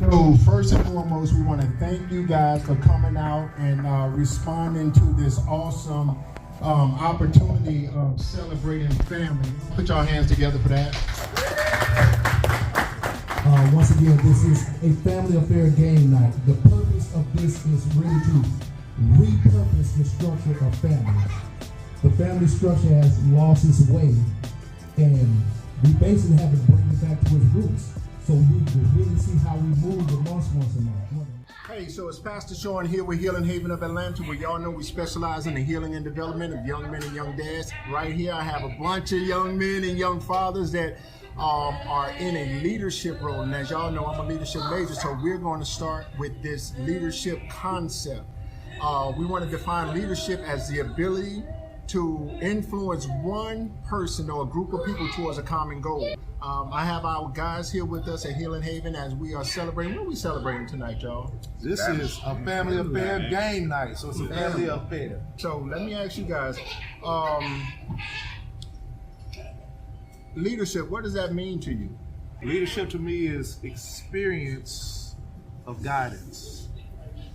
So first and foremost, we want to thank you guys for coming out and responding to this awesome opportunity of celebrating family. Put your hands together for that. Once again, this is a family affair game night. The purpose of this is really to repurpose the structure of family. The family structure has lost its way, and we basically have to bring it back to its roots. So we can really see how we move amongst one another. Hey, so it's Pastor Sean here with Healing Haven of Atlanta, where y'all know we specialize in the healing and development of young men and young dads. Right here, I have a bunch of young men and young fathers that are in a leadership role. And as y'all know, I'm a leadership major, so we're going to start with this leadership concept. We want to define leadership as the ability to influence one person or a group of people towards a common goal. I have our guys here with us at Healing Haven as we are celebrating. What are we celebrating tonight, y'all? This is a family affair game night, so it's a family affair. So let me ask you guys, leadership, what does that mean to you? Leadership to me is experience of guidance.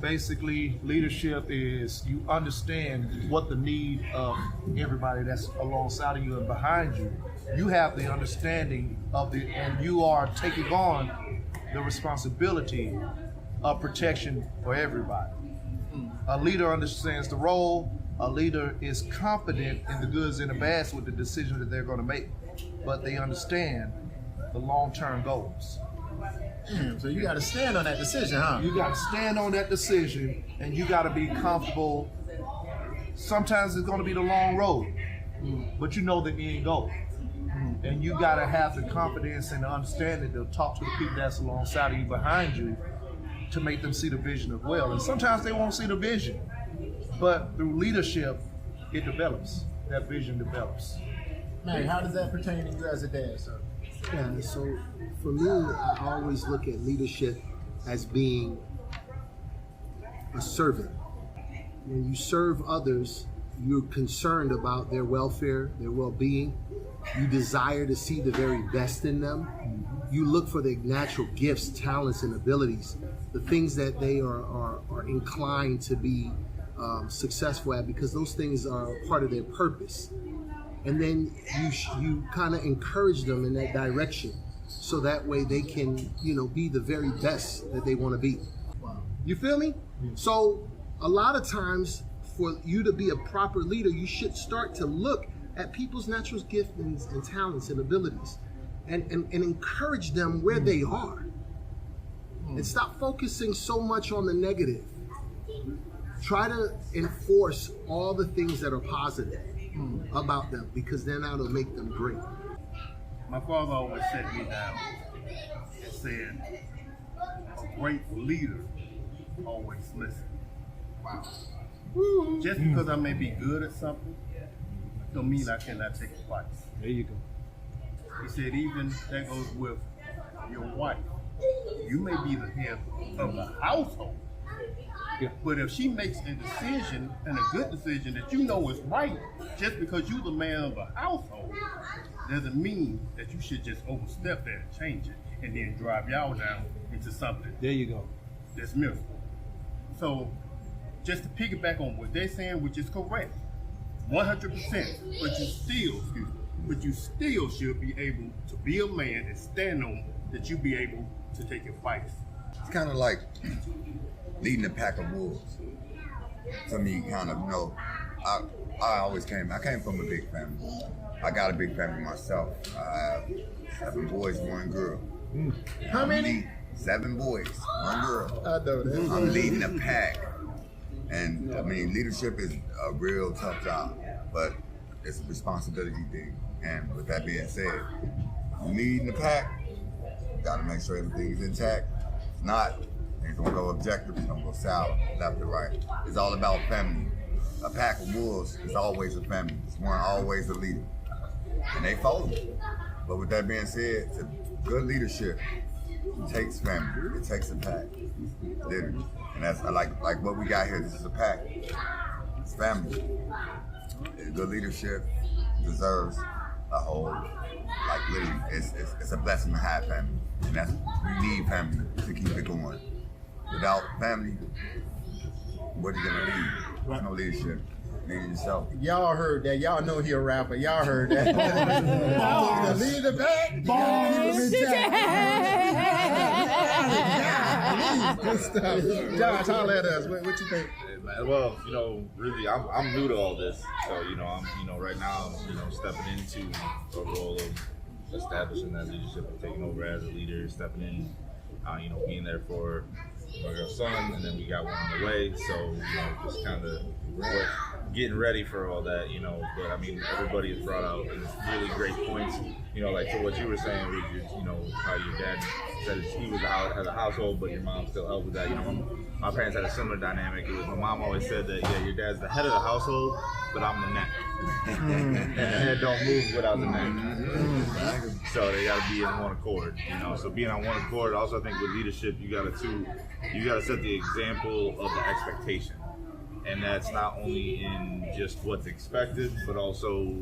Basically, leadership is you understand what the need of everybody that's alongside of you and behind you. You have the understanding of it, and you are taking on the responsibility of protection for everybody. A leader understands the role. A leader is confident in the goods and the bads with the decisions that they're going to make, but they understand the long-term goals. So you got to stand on that decision, huh? You got to stand on that decision, and you got to be comfortable. Sometimes it's going to be the long road, but you know the end goal. And you got to have the confidence and the understanding to talk to the people that's alongside of you, behind you, to make them see the vision as well. And sometimes they won't see the vision, but through leadership, it develops. That vision develops. Man, how does that pertain to you as a dad, sir? Yeah, so for me, I always look at leadership as being a servant. When you serve others, you're concerned about their welfare, their well-being. You desire to see the very best in them. You look for their natural gifts, talents, and abilities, the things that they are inclined to be successful at, because those things are part of their purpose. And then you kind of encourage them in that direction, so that way they can, be the very best that they want to be. You feel me? So a lot of times, for you to be a proper leader, you should start to look at people's natural gifts and talents and abilities, and encourage them where they are, and stop focusing so much on the negative. Try to enforce all the things that are positive about them, because then that'll make them great. My father always set me down and said, a great leader always listens. Wow. Just because I may be good at something, don't mean I cannot take advice. There you go. He said, even that goes with your wife. You may be the head of the household, but if she makes a decision, and a good decision that you know is right, just because you're the man of the household, doesn't mean that you should just overstep that and change it and then drive y'all down into something There you go. that's miserable. So, just to piggyback on what they're saying, which is correct, 100%, but you still should be able to be a man and stand on that you be able to take advice. It's kind of like leading a pack of wolves. To me, kind of, I came from a big family. I got a big family myself. I have 7 boys, 1 girl. How many? 7 boys, 1 girl. I know that. I'm leading a pack. And I mean, leadership is a real tough job, but it's a responsibility thing. And with that being said, leading the pack, gotta make sure everything is intact. If not, things don't go objective, it's gonna go sour, left to right. It's all about family. A pack of wolves is always a family. It's one always a leader. And they follow. But with that being said, to good leadership, it takes family, it takes a pack, literally. And that's like what we got here. This is a pack. It's family. Good leadership deserves a whole, like literally, it's a blessing to have family, and that's we need family to keep it going. Without family, what are you gonna lead? There's no leadership. Leading yourself. Y'all heard that. Y'all know he a rapper. Y'all heard that. Lead the back. You gotta keep him intact. Good stuff. Josh, holler at us. What you think? Well, really, I'm new to all this, so I'm, right now, stepping into a role of establishing that leadership and taking over as a leader, stepping in, being there for my girl's son, and then we got one on the way, so just kind of getting ready for all that, But I mean, everybody has brought out really great points, like to what you were saying, how your dad said he was out as a household, but your mom still helped with that. My parents had a similar dynamic. My mom always said that, your dad's the head of the household, but I'm the neck. And the head don't move without the neck. So they got to be in one accord, So being on one accord, also I think with leadership, you got to set the example of the expectation. And that's not only in just what's expected, but also,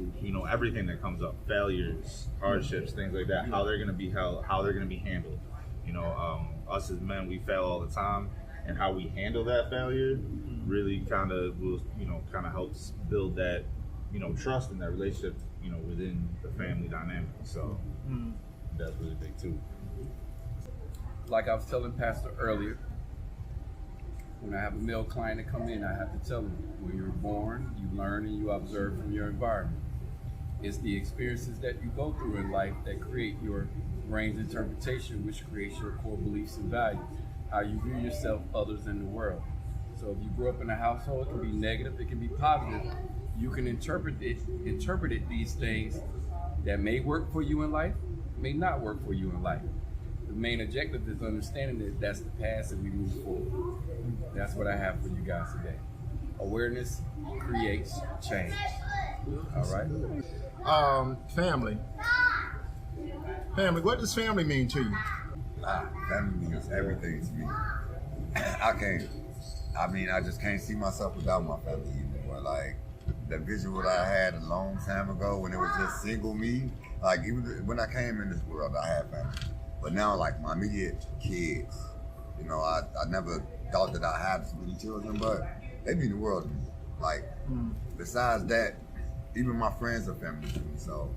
everything that comes up, failures, hardships, things like that, how they're going to be held, how they're going to be handled. Us as men, we fail all the time, and how we handle that failure really kind of will, kind of helps build that, trust in that relationship, within the family dynamic. So that's really big too. Like I was telling Pastor earlier, when I have a male client to come in, I have to tell them, when you're born, you learn and you observe from your environment. It's the experiences that you go through in life that create your brain's interpretation, which creates your core beliefs and values, how you view yourself, others, and the world. So if you grew up in a household, it can be negative, it can be positive. You can interpret these things that may work for you in life, may not work for you in life. The main objective is understanding that that's the past and we move forward. That's what I have for you guys today. Awareness creates change. All right? Family. Family, what does family mean to you? Family means everything to me. I just can't see myself without my family anymore. Like, the visual I had a long time ago when it was just single me, like even when I came in this world, I had family. But now, like my immediate kids, I never thought that I had so many children, but they mean the world to me. Like, besides that, even my friends are family to me. So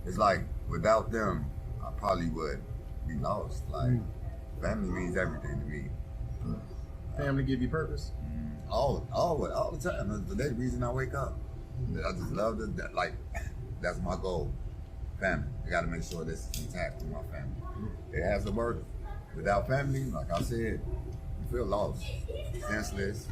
it's like, without them, I probably would be lost. Like, family means everything to me. Family give you purpose? All the time. That's the reason I wake up. I just love that. Like, that's my goal. Family. I got to make sure this is intact with my family. It has to work. Without family, like I said, you feel lost, senseless.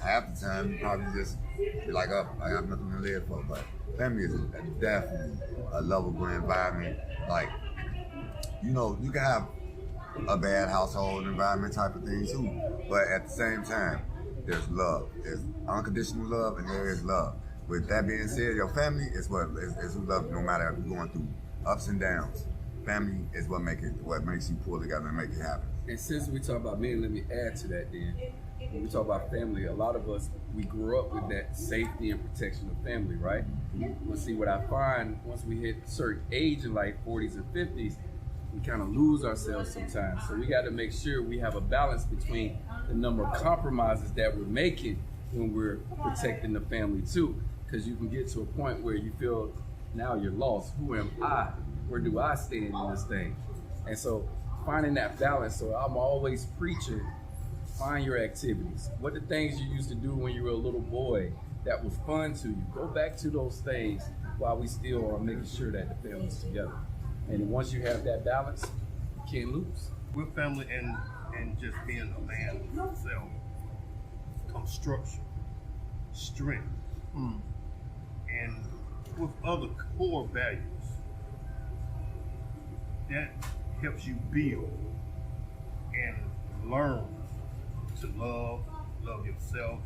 Half the time, you probably just be like, oh, I got nothing to live for. But family is definitely a lovable environment. Like, you can have a bad household environment type of thing too. But at the same time, there's love. There's unconditional love, and there is love. With that being said, your family is who love you no matter if you're going through ups and downs. Family is what makes you pull together and make it happen. And since we talk about men, let me add to that then. When we talk about family, a lot of us, we grew up with that safety and protection of family, right? But see, what I find, once we hit a certain age in life, 40s and 50s, we kind of lose ourselves sometimes. So we got to make sure we have a balance between the number of compromises that we're making when we're protecting the family too. Because you can get to a point where you feel, now you're lost. Who am I? Where do I stand in this thing? And so finding that balance. So I'm always preaching, find your activities. What the things you used to do when you were a little boy that was fun to you. Go back to those things while we still are making sure that the family's together. And once you have that balance, you can't lose. With family and just being a man himself comes structure, strength, and with other core values that helps you build and learn to love yourself,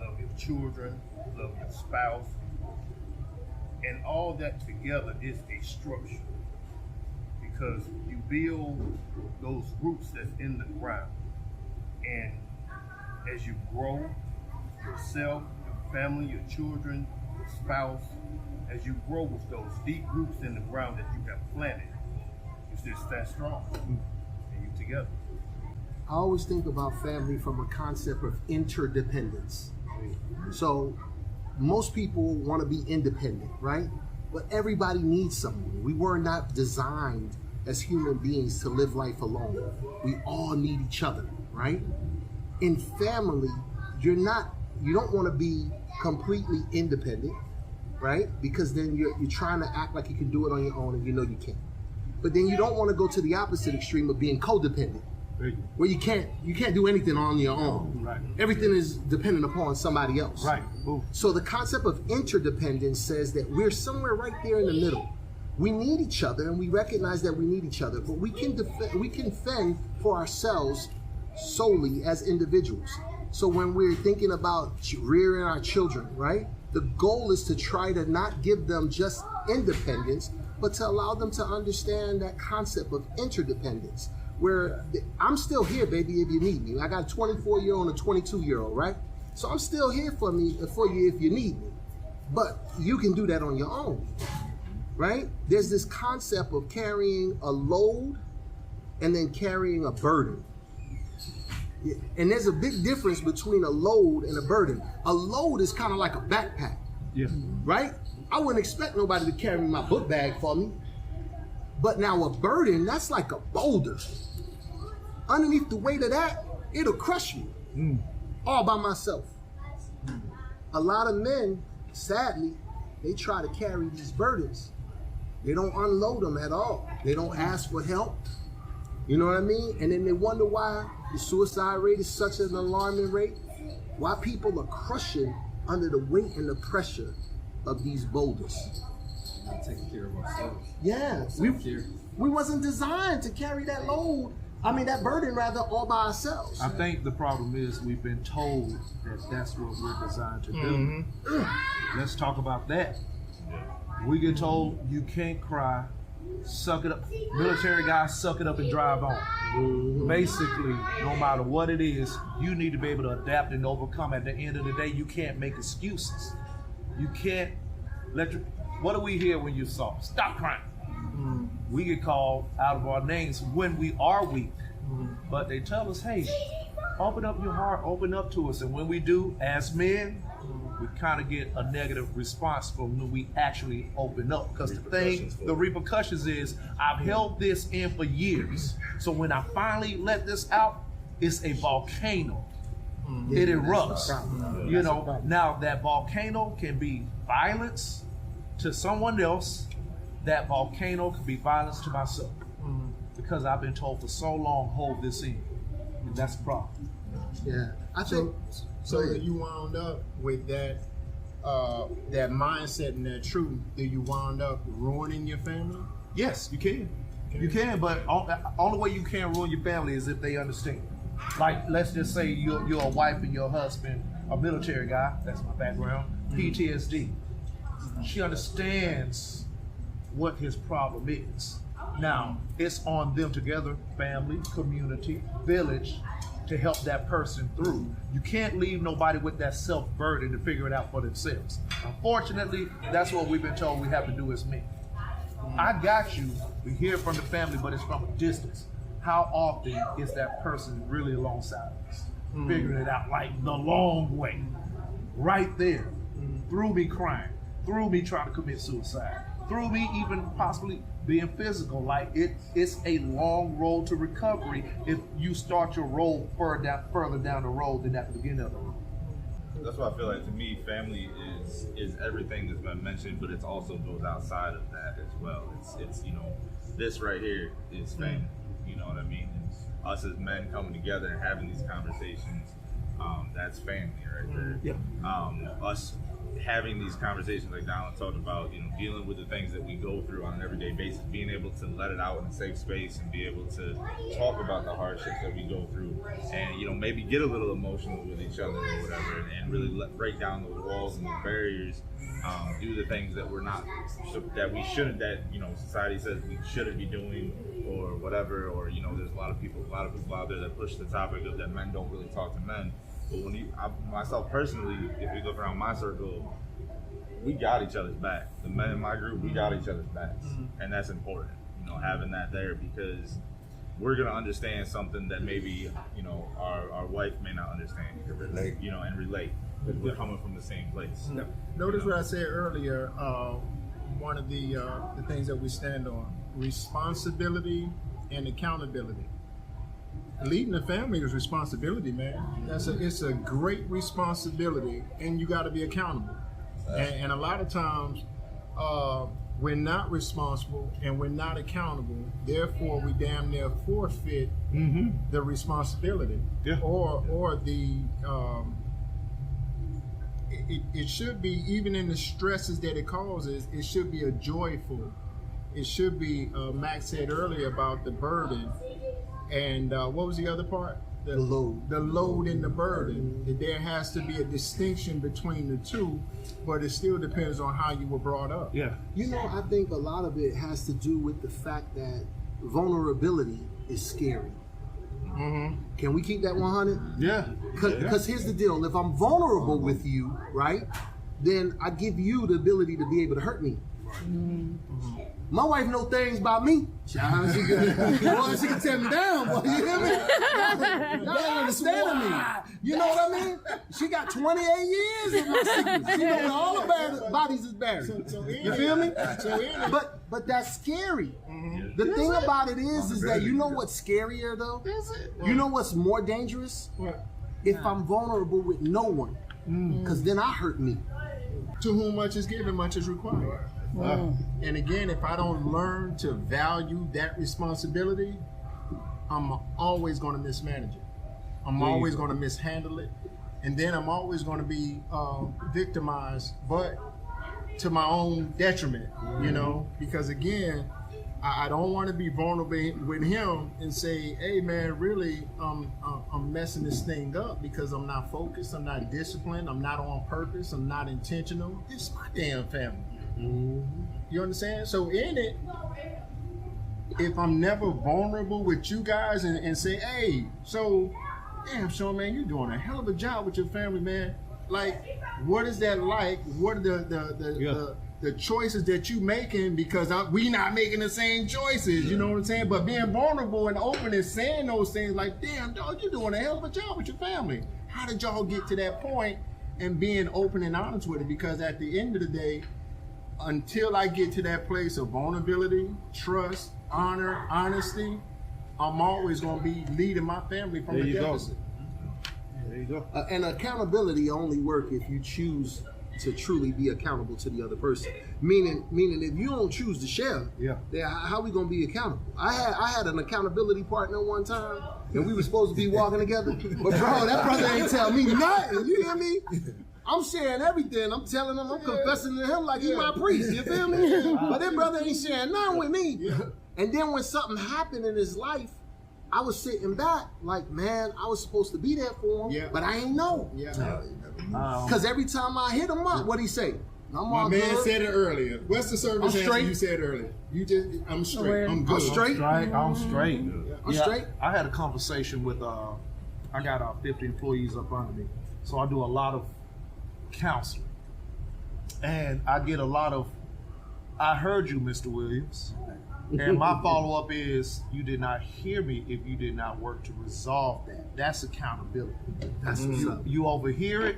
love your children, love your spouse, and all that together is a structure, because you build those roots that's in the ground, and as you grow yourself, your family, your children, your spouse, as you grow with those deep roots in the ground that you have planted, you still stand strong, and you together. I always think about family from a concept of interdependence. So most people want to be independent, right? But everybody needs someone. We were not designed as human beings to live life alone. We all need each other, right? In family, you don't want to be completely independent, right? Because then you're trying to act like you can do it on your own and you know you can't. But then you don't want to go to the opposite extreme of being codependent, where you can't do anything on your own. Right. Everything is dependent upon somebody else. Right. Ooh. So the concept of interdependence says that we're somewhere right there in the middle. We need each other, and we recognize that we need each other, but we can fend for ourselves solely as individuals. So when we're thinking about rearing our children, right, the goal is to try to not give them just independence, but to allow them to understand that concept of interdependence, where I'm still here, baby, if you need me. I got a 24-year-old and a 22-year-old, right? So I'm still here for you if you need me. But you can do that on your own, right? There's this concept of carrying a load and then carrying a burden. And there's a big difference between a load and a burden. A load is kind of like a backpack, Yeah. right? I wouldn't expect nobody to carry my book bag for me. But now a burden, that's like a boulder. Underneath the weight of that, it'll crush me all by myself. A lot of men, sadly, they try to carry these burdens. They don't unload them at all. They don't ask for help. You know what I mean? And then they wonder why the suicide rate is such an alarming rate. Why people are crushing under the weight and the pressure of these boulders. Not taking care of ourselves. Yeah, we wasn't designed to carry that load. I mean, that burden rather, all by ourselves. I think the problem is we've been told that that's what we're designed to do. Let's talk about that. We get told you can't cry, suck it up. Military guys, suck it up and drive on. Basically, no matter what it is, you need to be able to adapt and overcome. At the end of the day, you can't make excuses. You can't what do we hear when you're soft? Stop crying. We get called out of our names when we are weak. But they tell us, hey, open up your heart, open up to us. And when we do, as men, we kind of get a negative response from when we actually open up. Because the repercussions is, I've held this in for years. So when I finally let this out, it's a volcano. It erupts. You know, now that volcano can be violence to someone else. That volcano could be violence to myself. Because I've been told for so long, hold this in. And that's the problem. Yeah, I think. So you wound up with that that mindset and that truth. Do you wound up ruining your family? Yes, you can. You can, but only way you can ruin your family is if they understand. Like, let's just say you're a wife and your husband, a military guy, that's my background, PTSD. She understands what his problem is. Now, it's on them together, family, community, village, to help that person through. You can't leave nobody with that self-burden to figure it out for themselves. Unfortunately, that's what we've been told we have to do as men. I got you. We hear from the family, but it's from a distance. How often is that person really alongside us? Figuring it out like the long way. Right there. Through me crying. Through me trying to commit suicide. Through me even possibly being physical. Like it's a long road to recovery if you start your road further down the road than at the beginning of the road. That's why I feel like, to me, family is everything that's been mentioned, but it also goes outside of that as well. It's you know, this right here is family. You know what I mean? And us as men coming together and having these conversations, that's family right there. Yep. Us having these conversations like Donald talked about, you know, dealing with the things that we go through on an everyday basis, being able to let it out in a safe space and be able to talk about the hardships that we go through, and, you know, maybe get a little emotional with each other or whatever, and really break down those walls and those barriers, do the things that we shouldn't, that, you know, society says we shouldn't be doing or whatever, or, you know, there's a lot of people out there that push the topic of that men don't really talk to men. But myself personally, if we look around my circle, we got each other's back. The men in my group, we got each other's backs, and that's important. You know, having that there, because we're gonna understand something that maybe, you know, our wife may not understand. Relate. You know, and relate. We're coming from the same place. Notice what I said earlier. One of the things that we stand on: responsibility and accountability. Leading a family is responsibility, man. It's a great responsibility, and you got to be accountable. And a lot of times, we're not responsible and we're not accountable. Therefore, we damn near forfeit the responsibility, or the. It should be, even in the stresses that it causes, it should be a joyful. It should be. Max said earlier about the burden. And what was the other part? The load. The load and the burden. There has to be a distinction between the two, but it still depends on how you were brought up. Yeah. You know, I think a lot of it has to do with the fact that vulnerability is scary. Can we keep that 100? Yeah. Because here's the deal. If I'm vulnerable with you, right, then I give you the ability to be able to hurt me. My wife knows things about me. She can tear me down, boy. You hear me? Y'all understand me. You know what I mean? She got 28 years of my secrets. She knows all the bodies is buried. You feel me? But that's scary. The thing about it is that you know what's scarier though? You know what's more dangerous? If I'm vulnerable with no one, because then I hurt me. To whom much is given, much is required. And again, if I don't learn to value that responsibility, I'm always going to mismanage it. I'm always going to mishandle it. And then I'm always going to be victimized, but to my own detriment, you know, because again, I don't want to be vulnerable with him and say, hey man, really, I'm messing this thing up because I'm not focused, I'm not disciplined, I'm not on purpose, I'm not intentional. It's my damn family. You understand? So in it, if I'm never vulnerable with you guys and say, hey, so damn, Sean, man, you're doing a hell of a job with your family, man. Like, what is that like? What are the choices that you making? Because we not making the same choices, you know what I'm saying? But being vulnerable and open and saying those things like, damn, dog, you're doing a hell of a job with your family. How did y'all get to that point? And being open and honest with it, because at the end of the day, until I get to that place of vulnerability, trust, honor, honesty, I'm always going to be leading my family from the deficit. There you go. And accountability only work if you choose to truly be accountable to the other person. Meaning, if you don't choose to share, then how are we going to be accountable? I had an accountability partner one time, and we were supposed to be walking together. But bro, that brother ain't tell me nothing. You hear me? I'm sharing everything. I'm telling him, I'm confessing to him like he's my priest. You feel me? But that brother ain't sharing nothing with me. And then when something happened in his life, I was sitting back like, man, I was supposed to be there for him, but I ain't know. Because every time I hit him up, what'd he say? My man said it earlier. What's the service answer you said earlier? I'm straight. I'm good. I'm straight. I'm straight. I had a conversation with, I got 50 employees up under me. So I do a lot of counseling. And I get a lot of, I heard you, Mr. Williams. And my follow-up is, you did not hear me if you did not work to resolve that. That's accountability. That's what's up. You overhear it,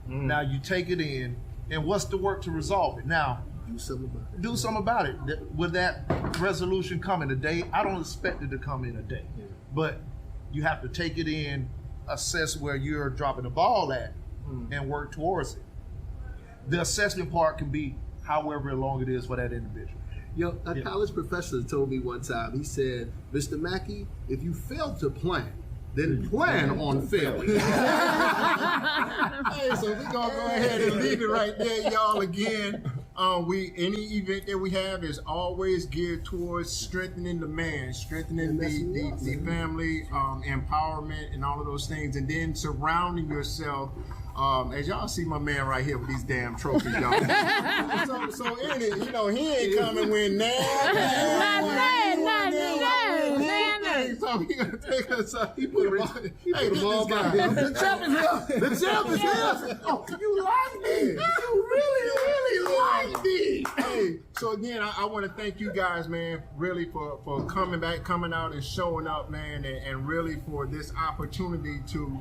now you take it in, and what's the work to resolve it? Now, Do something about it. do something about it. Will that resolution come in a day? I don't expect it to come in a day. But you have to take it in, assess where you're dropping the ball at, and work towards it. The assessment part can be however long it is for that individual. Yo, a college professor told me one time, he said, Mr. Mackey, if you fail to plan, then plan on failing. Hey, so we're going to go ahead and leave it right there, y'all. Again, any event that we have is always geared towards strengthening the man, strengthening the family, empowerment, and all of those things, and then surrounding yourself. As y'all see my man right here with these damn trophies, y'all. so in it, you know, he ain't coming with thing, so he gonna take us up. He put him on. Hey, them all this guy. by him. The champ is here. The champ is here. Oh, you like me? You really like me? Hey, so again, I want to thank you guys, man, really for coming out and showing up, man, and really for this opportunity to.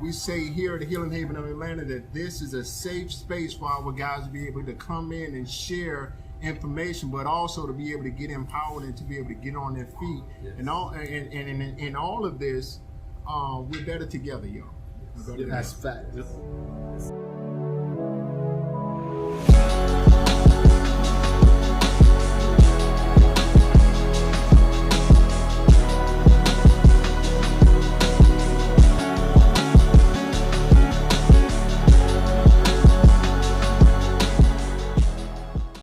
We say here at the Healing Haven of Atlanta that this is a safe space for our guys to be able to come in and share information, but also to be able to get empowered and to be able to get on their feet. Yes. And all and in all of this, we're better together, y'all. That's fact.